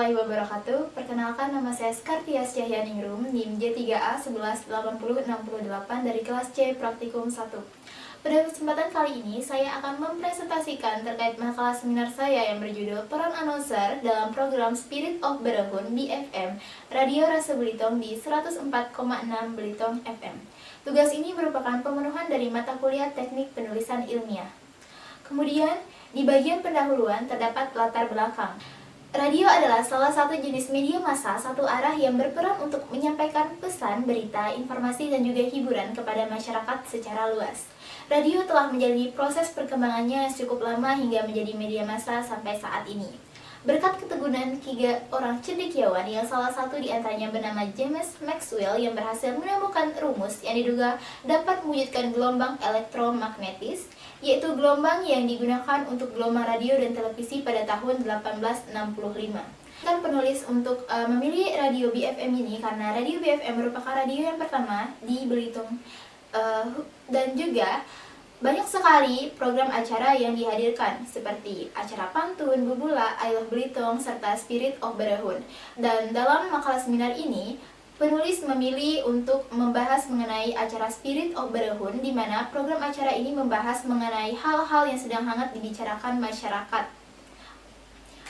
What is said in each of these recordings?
warahmatullahi wabarakatuh. Perkenalkan, nama saya Skartias Cahyaningrum, NIM J3A 118068 dari kelas C Praktikum 1. Pada kesempatan kali ini, saya akan mempresentasikan terkait makalah seminar saya yang berjudul Peran Announcer dalam program Spirit of Berehun BFM Radio Rasa Belitung di 104,6 Belitung FM. Tugas ini merupakan pemenuhan dari mata kuliah Teknik Penulisan Ilmiah. Kemudian, di bagian pendahuluan terdapat latar belakang. Radio adalah salah satu jenis media massa satu arah yang berperan untuk menyampaikan pesan, berita, informasi, dan juga hiburan kepada masyarakat secara luas. Radio telah menjalani proses perkembangannya yang cukup lama hingga menjadi media massa sampai saat ini. Berkat keteguhan 3 orang cendekiawan yang salah satu di antaranya bernama James Maxwell yang berhasil menemukan rumus yang diduga dapat mewujudkan gelombang elektromagnetis, yaitu gelombang yang digunakan untuk gelombang radio dan televisi pada tahun 1865. Kan penulis untuk memilih radio BFM ini karena radio BFM merupakan radio yang pertama di Belitung dan juga banyak sekali program acara yang dihadirkan seperti acara pantun, bubula, I Love Belitung, serta Spirit of Berehun. Dan dalam makalah seminar ini, penulis memilih untuk membahas mengenai acara Spirit of Berehun, di mana program acara ini membahas mengenai hal-hal yang sedang hangat dibicarakan masyarakat.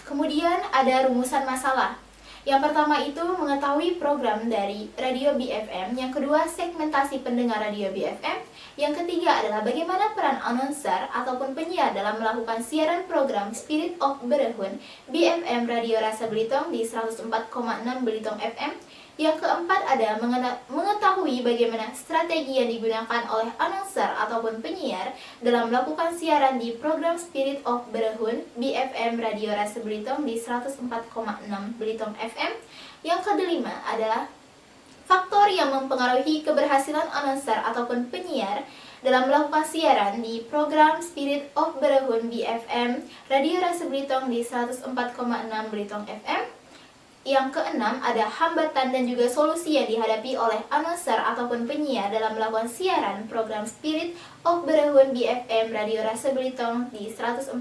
Kemudian ada rumusan masalah. Yang pertama itu mengetahui program dari radio BFM, yang kedua segmentasi pendengar radio BFM, yang ketiga adalah bagaimana peran announcer ataupun penyiar dalam melakukan siaran program Spirit of Berehun BFM Radio Rasa Belitung di 104,6 Belitung FM. Yang keempat ada mengetahui bagaimana strategi yang digunakan oleh announcer ataupun penyiar dalam melakukan siaran di program Spirit of Berehun BFM Radio Rasa Belitung di 104,6 Belitung FM. Yang kelima adalah faktor yang mempengaruhi keberhasilan announcer ataupun penyiar dalam melakukan siaran di program Spirit of Berehun BFM Radio Rasa Belitung di 104,6 Belitung FM. Yang keenam ada hambatan dan juga solusi yang dihadapi oleh announcer ataupun penyiar dalam melakukan siaran program Spirit of Berehun BFM Radio Rasa Belitung di 104,6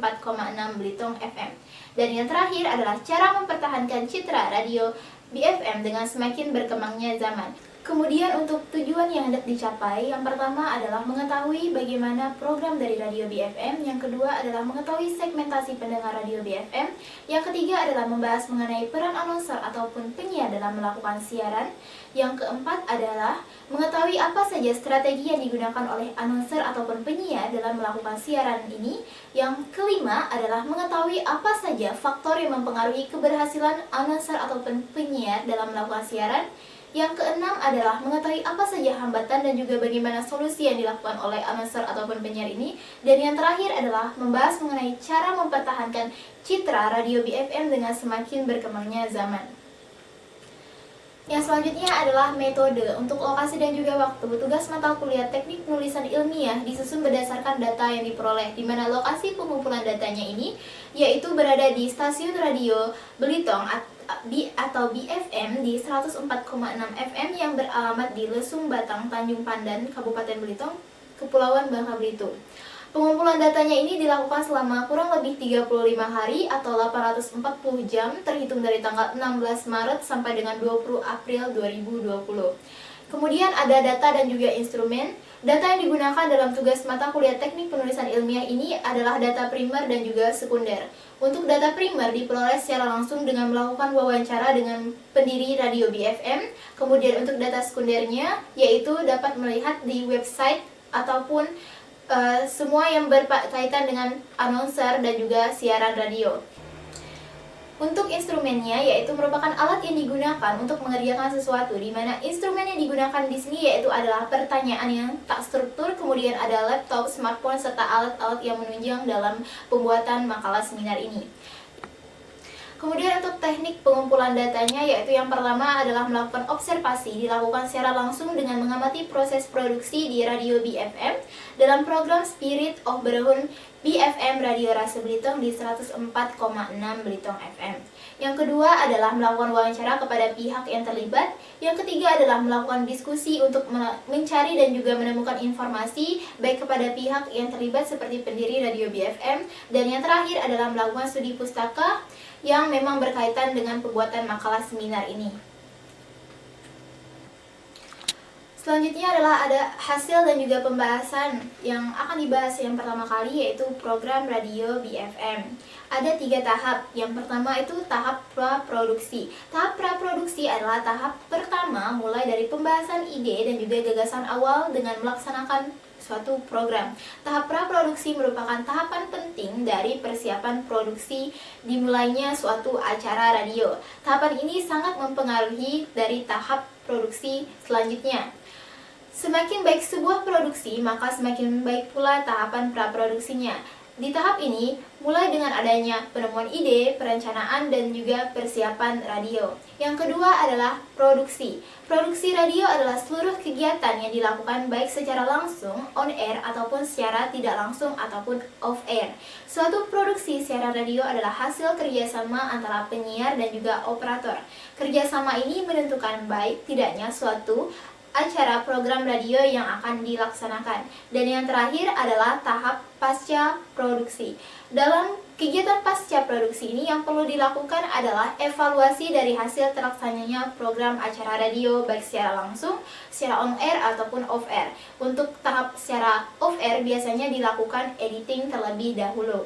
Belitung FM. Dan yang terakhir adalah cara mempertahankan citra radio BFM dengan semakin berkembangnya zaman. Kemudian untuk tujuan yang hendak dicapai, yang pertama adalah mengetahui bagaimana program dari radio BFM, yang kedua adalah mengetahui segmentasi pendengar radio BFM, yang ketiga adalah membahas mengenai peran announcer ataupun penyiar dalam melakukan siaran, yang keempat adalah mengetahui apa saja strategi yang digunakan oleh announcer ataupun penyiar dalam melakukan siaran ini, yang kelima adalah mengetahui apa saja faktor yang mempengaruhi keberhasilan announcer ataupun penyiar dalam melakukan siaran. Yang keenam adalah mengetahui apa saja hambatan dan juga bagaimana solusi yang dilakukan oleh announcer ataupun penyiar ini. Dan yang terakhir adalah membahas mengenai cara mempertahankan citra radio BFM dengan semakin berkembangnya zaman. Yang selanjutnya adalah metode. Untuk lokasi dan juga waktu, tugas mata kuliah Teknik Penulisan Ilmiah disusun berdasarkan data yang diperoleh, di mana lokasi pengumpulan datanya ini yaitu berada di stasiun radio Belitung atau BFM di 104,6 FM yang beralamat di Lesung Batang, Tanjung Pandan, Kabupaten Belitung, Kepulauan Bangka Belitung. Pengumpulan datanya ini dilakukan selama kurang lebih 35 hari atau 840 jam terhitung dari tanggal 16 Maret sampai dengan 20 April 2020. Kemudian ada data dan juga instrumen. Data yang digunakan dalam tugas mata kuliah Teknik Penulisan Ilmiah ini adalah data primer dan juga sekunder. Untuk data primer diperoleh secara langsung dengan melakukan wawancara dengan pendiri radio BFM. Kemudian untuk data sekundernya yaitu dapat melihat di website ataupun semua yang berkaitan dengan announcer dan juga siaran radio. Untuk instrumennya yaitu merupakan alat yang digunakan untuk mengerjakan sesuatu, di mana instrumen yang digunakan di sini yaitu adalah pertanyaan yang tak struktur, kemudian ada laptop, smartphone, serta alat-alat yang menunjang dalam pembuatan makalah seminar ini. Kemudian untuk teknik pengumpulan datanya yaitu yang pertama adalah melakukan observasi, dilakukan secara langsung dengan mengamati proses produksi di radio BFM dalam program Spirit of Berehun BFM Radio Rasa Belitung di 104,6 Belitung FM. Yang kedua adalah melakukan wawancara kepada pihak yang terlibat. Yang ketiga adalah melakukan diskusi untuk mencari dan juga menemukan informasi baik kepada pihak yang terlibat seperti pendiri radio BFM. Dan yang terakhir adalah melakukan studi pustaka. yang memang berkaitan dengan pembuatan makalah seminar ini. Selanjutnya adalah ada hasil dan juga pembahasan yang akan dibahas yang pertama kali, yaitu program radio BFM. Ada 3 tahap. Yang pertama itu tahap praproduksi. Tahap praproduksi adalah tahap pertama mulai dari pembahasan ide dan juga gagasan awal dengan melaksanakan suatu program. Tahap praproduksi merupakan tahapan penting dari persiapan produksi dimulainya suatu acara radio. Tahapan ini sangat mempengaruhi dari tahap produksi selanjutnya. Semakin baik sebuah produksi, maka semakin baik pula tahapan praproduksinya. Di tahap ini, mulai dengan adanya penemuan ide, perencanaan, dan juga persiapan radio. Yang kedua adalah produksi. Produksi radio adalah seluruh kegiatan yang dilakukan baik secara langsung, on air, ataupun secara tidak langsung, ataupun off air. Suatu produksi siaran radio adalah hasil kerjasama antara penyiar dan juga operator. Kerjasama ini menentukan baik tidaknya suatu acara program radio yang akan dilaksanakan. Dan yang terakhir adalah tahap pasca produksi. Dalam kegiatan pasca produksi ini yang perlu dilakukan adalah evaluasi dari hasil terlaksananya program acara radio baik secara langsung, secara on air ataupun off air. Untuk tahap secara off air biasanya dilakukan editing terlebih dahulu.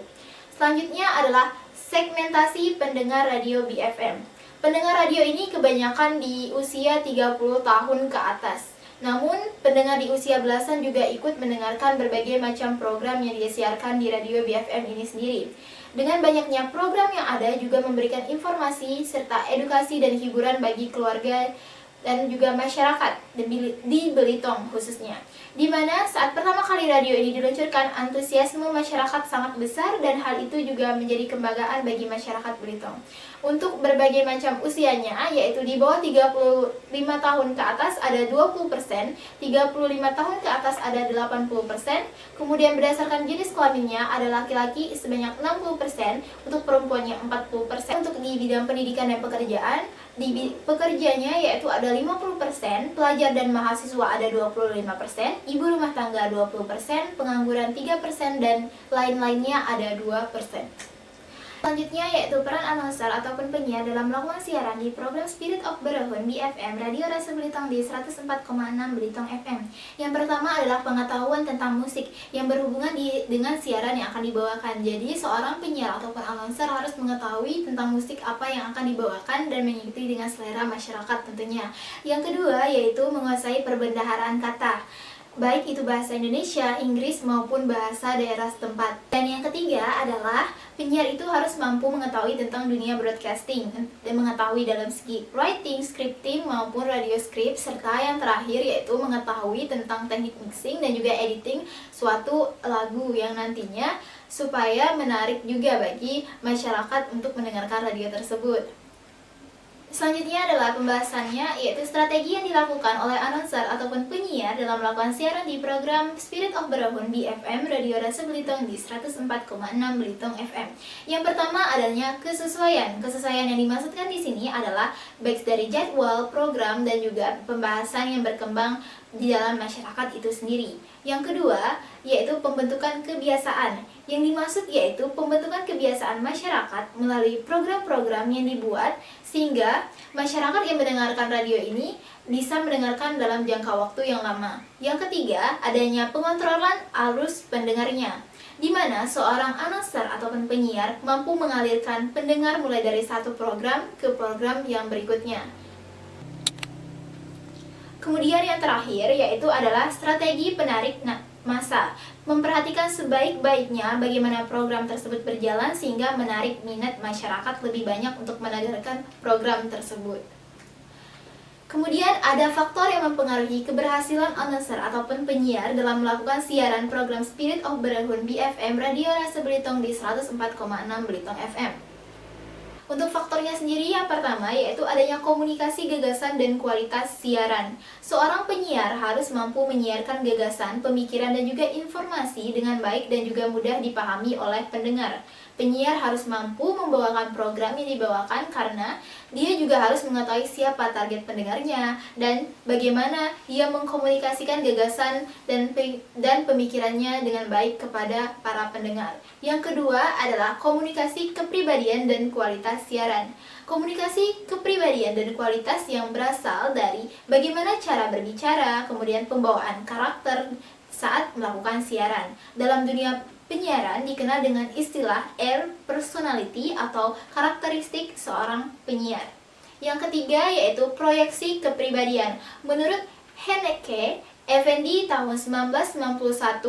Selanjutnya adalah segmentasi pendengar radio BFM. Pendengar radio ini kebanyakan di usia 30 tahun ke atas. Namun, pendengar di usia belasan juga ikut mendengarkan berbagai macam program yang disiarkan di radio BFM ini sendiri. Dengan banyaknya program yang ada juga memberikan informasi serta edukasi dan hiburan bagi keluarga dan juga masyarakat di Belitung khususnya. Di mana saat pertama kali radio ini diluncurkan, antusiasme masyarakat sangat besar dan hal itu juga menjadi kebanggaan bagi masyarakat Belitung. Untuk berbagai macam usianya, yaitu di bawah 35 tahun ke atas ada 20%, 35 tahun ke atas ada 80%, kemudian berdasarkan jenis kelaminnya ada laki-laki sebanyak 60%, untuk perempuannya 40%, untuk di bidang pendidikan dan pekerjaan, di pekerjanya yaitu ada 50%, pelajar dan mahasiswa ada 25%, ibu rumah tangga 20%, pengangguran 3%, dan lain-lainnya ada 2%. Selanjutnya yaitu peran announcer ataupun penyiar dalam melakukan siaran di program Spirit of Berehun BFM Radio Rasa Belitung di 104,6 Belitung FM. Yang pertama adalah pengetahuan tentang musik yang berhubungan dengan siaran yang akan dibawakan. Jadi seorang penyiar ataupun announcer harus mengetahui tentang musik apa yang akan dibawakan dan mengikuti dengan selera masyarakat tentunya. Yang kedua yaitu menguasai perbendaharaan kata, baik itu bahasa Indonesia, Inggris, maupun bahasa daerah setempat. Dan yang ketiga adalah penyiar itu harus mampu mengetahui tentang dunia broadcasting dan mengetahui dalam segi writing, scripting, maupun radio script, serta yang terakhir yaitu mengetahui tentang teknik mixing dan juga editing suatu lagu yang nantinya supaya menarik juga bagi masyarakat untuk mendengarkan radio tersebut. Selanjutnya adalah pembahasannya, yaitu strategi yang dilakukan oleh announcer ataupun penyiar dalam melakukan siaran di program Spirit of Berehun BFM Radio Rasa Belitung di 104,6 Belitung FM. Yang pertama adanya kesesuaian. Kesesuaian yang dimaksudkan di sini adalah baik dari jadwal, program, dan juga pembahasan yang berkembang di dalam masyarakat itu sendiri. Yang kedua, yaitu pembentukan kebiasaan. Yang dimaksud yaitu pembentukan kebiasaan masyarakat melalui program-program yang dibuat sehingga masyarakat yang mendengarkan radio ini bisa mendengarkan dalam jangka waktu yang lama. Yang ketiga, adanya pengontrolan arus pendengarnya, di mana seorang announcer ataupun penyiar mampu mengalirkan pendengar mulai dari satu program ke program yang berikutnya. Kemudian yang terakhir yaitu adalah strategi penarik massa. Memperhatikan sebaik-baiknya bagaimana program tersebut berjalan sehingga menarik minat masyarakat lebih banyak untuk mendengarkan program tersebut. Kemudian ada faktor yang mempengaruhi keberhasilan announcer ataupun penyiar dalam melakukan siaran program Spirit of Berehun BFM Radio Rasa Belitung di 104,6 Belitung FM. Untuk faktornya sendiri yang pertama yaitu adanya komunikasi gagasan dan kualitas siaran. Seorang penyiar harus mampu menyiarkan gagasan, pemikiran, dan juga informasi dengan baik dan juga mudah dipahami oleh pendengar. Penyiar harus mampu membawakan program yang dibawakan karena dia juga harus mengetahui siapa target pendengarnya dan bagaimana dia mengkomunikasikan gagasan dan pemikirannya dengan baik kepada para pendengar. Yang kedua adalah komunikasi kepribadian dan kualitas siaran. Komunikasi kepribadian dan kualitas yang berasal dari bagaimana cara berbicara, kemudian pembawaan karakter saat melakukan siaran. Dalam dunia penyiaran dikenal dengan istilah air personality atau karakteristik seorang penyiar. Yang ketiga yaitu proyeksi kepribadian. Menurut Haneke Effendi tahun 1991,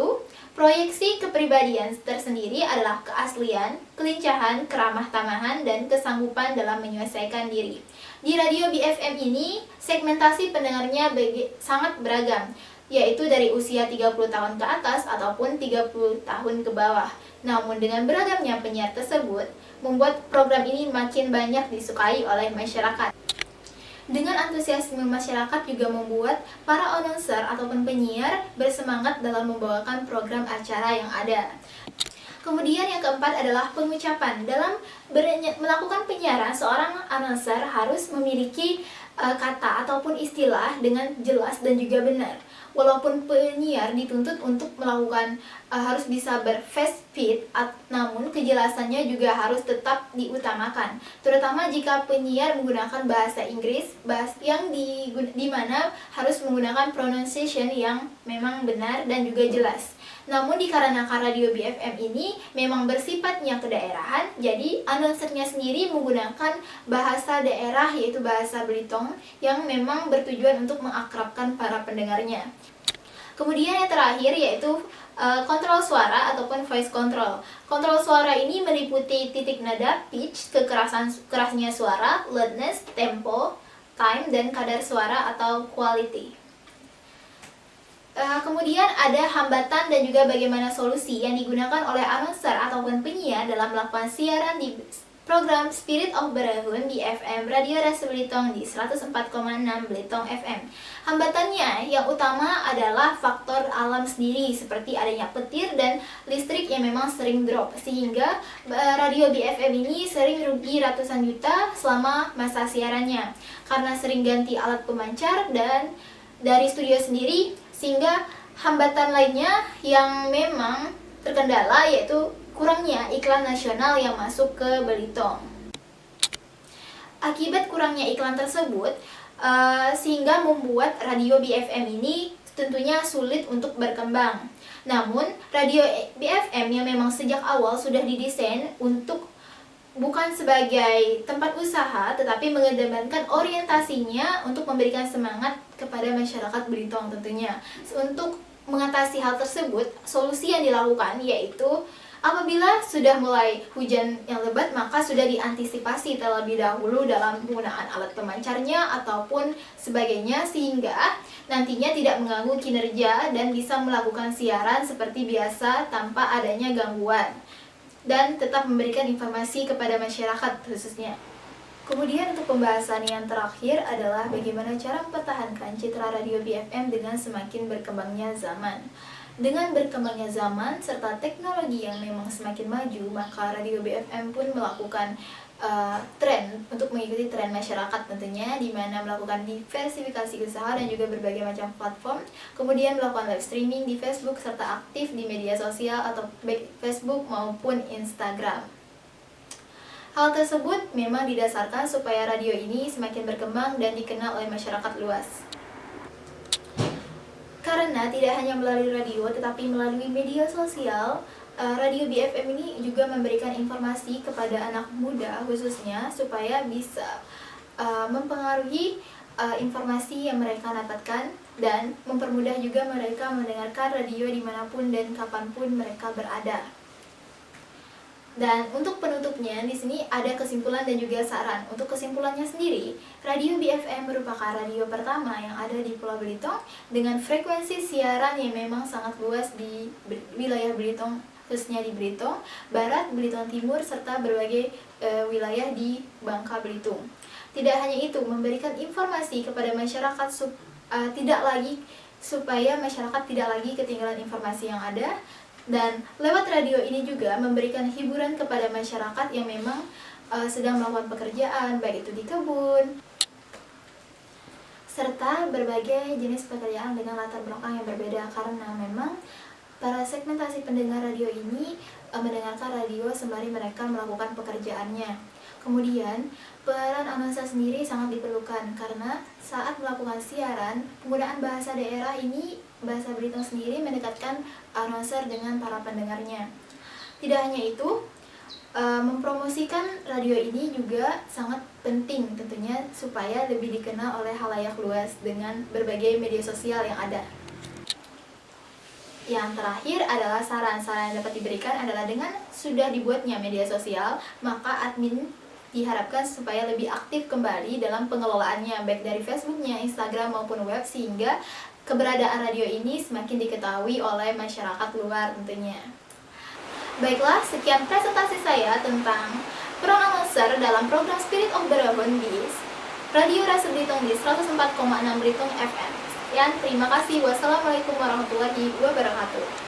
proyeksi kepribadian tersendiri adalah keaslian, kelincahan, keramah tamahan, dan kesanggupan dalam menyelesaikan diri. Di radio BFM ini, segmentasi pendengarnya sangat beragam, yaitu dari usia 30 tahun ke atas ataupun 30 tahun ke bawah. Namun dengan beragamnya penyiar tersebut, membuat program ini makin banyak disukai oleh masyarakat. Dengan antusiasme masyarakat juga membuat para announcer ataupun penyiar bersemangat dalam membawakan program acara yang ada. Kemudian yang keempat adalah pengucapan. Dalam melakukan penyiaran, seorang announcer harus memiliki kata ataupun istilah dengan jelas dan juga benar. Walaupun penyiar dituntut untuk melakukan harus bisa berfast fit, namun kejelasannya juga harus tetap diutamakan. Terutama jika penyiar menggunakan bahasa Inggris, yang di mana harus menggunakan pronunciation yang memang benar dan juga jelas. Namun dikarenakan radio BFM ini memang bersifatnya kedaerahan, jadi announcernya sendiri menggunakan bahasa daerah yaitu bahasa Belitung yang memang bertujuan untuk mengakrabkan para pendengarnya. Kemudian yang terakhir yaitu kontrol suara ataupun voice control. Kontrol suara ini meliputi titik nada, pitch, kerasnya suara, loudness, tempo, time, dan kadar suara atau quality. Kemudian ada hambatan dan juga bagaimana solusi yang digunakan oleh announcer ataupun penyiar dalam melakukan siaran di program Spirit of Berahun di FM Radio Rasa Belitung di 104,6 Belitung FM. Hambatannya yang utama adalah faktor alam sendiri seperti adanya petir dan listrik yang memang sering drop, sehingga radio BFM ini sering rugi ratusan juta selama masa siarannya karena sering ganti alat pemancar dan dari studio sendiri, sehingga hambatan lainnya yang memang terkendala yaitu kurangnya iklan nasional yang masuk ke Belitung. Akibat kurangnya iklan tersebut, sehingga membuat radio BFM ini tentunya sulit untuk berkembang. Namun, radio BFM yang memang sejak awal sudah didesain untuk bukan sebagai tempat usaha, tetapi mengedepankan orientasinya untuk memberikan semangat kepada masyarakat Belitung tentunya. Untuk mengatasi hal tersebut, solusi yang dilakukan yaitu apabila sudah mulai hujan yang lebat, maka sudah diantisipasi terlebih dahulu dalam penggunaan alat pemancarnya ataupun sebagainya, sehingga nantinya tidak mengganggu kinerja dan bisa melakukan siaran seperti biasa tanpa adanya gangguan dan tetap memberikan informasi kepada masyarakat khususnya. Kemudian untuk pembahasan yang terakhir adalah bagaimana cara mempertahankan citra radio BFM dengan semakin berkembangnya zaman. Dengan berkembangnya zaman serta teknologi yang memang semakin maju, maka radio BFM pun melakukan tren untuk mengikuti tren masyarakat tentunya, di mana melakukan diversifikasi usaha dan juga berbagai macam platform, kemudian melakukan live streaming di Facebook serta aktif di media sosial atau baik Facebook maupun Instagram. Hal tersebut memang didasarkan supaya radio ini semakin berkembang dan dikenal oleh masyarakat luas. Karena tidak hanya melalui radio tetapi melalui media sosial, radio BFM ini juga memberikan informasi kepada anak muda khususnya supaya bisa mempengaruhi informasi yang mereka dapatkan dan mempermudah juga mereka mendengarkan radio dimanapun dan kapanpun mereka berada. Dan untuk penutupnya di sini ada kesimpulan dan juga saran. Untuk kesimpulannya sendiri, radio BFM merupakan radio pertama yang ada di Pulau Belitung dengan frekuensi siaran yang memang sangat luas di wilayah Belitung, khususnya di Belitung Barat, Belitung Timur, serta berbagai wilayah di Bangka Belitung. Tidak hanya itu, memberikan informasi kepada masyarakat supaya masyarakat tidak lagi ketinggalan informasi yang ada. Dan lewat radio ini juga memberikan hiburan kepada masyarakat yang memang sedang melakukan pekerjaan, baik itu di kebun, serta berbagai jenis pekerjaan dengan latar belakang yang berbeda, karena memang para segmentasi pendengar radio ini mendengarkan radio sembari mereka melakukan pekerjaannya. Kemudian, peran announcer sendiri sangat diperlukan karena saat melakukan siaran, penggunaan bahasa daerah ini, bahasa Belitung sendiri mendekatkan announcer dengan para pendengarnya. Tidak hanya itu, mempromosikan radio ini juga sangat penting tentunya supaya lebih dikenal oleh khalayak luas dengan berbagai media sosial yang ada. Yang terakhir adalah saran-saran yang dapat diberikan adalah dengan sudah dibuatnya media sosial, maka admin diharapkan supaya lebih aktif kembali dalam pengelolaannya, baik dari Facebooknya, Instagram maupun web, sehingga keberadaan radio ini semakin diketahui oleh masyarakat luar tentunya. Baiklah, sekian presentasi saya tentang peran announcer dalam program Spirit of Barahun di Radio Rasa Belitung di 104,6 Belitung FM. Sekian, terima kasih. Wassalamualaikum warahmatullahi wabarakatuh.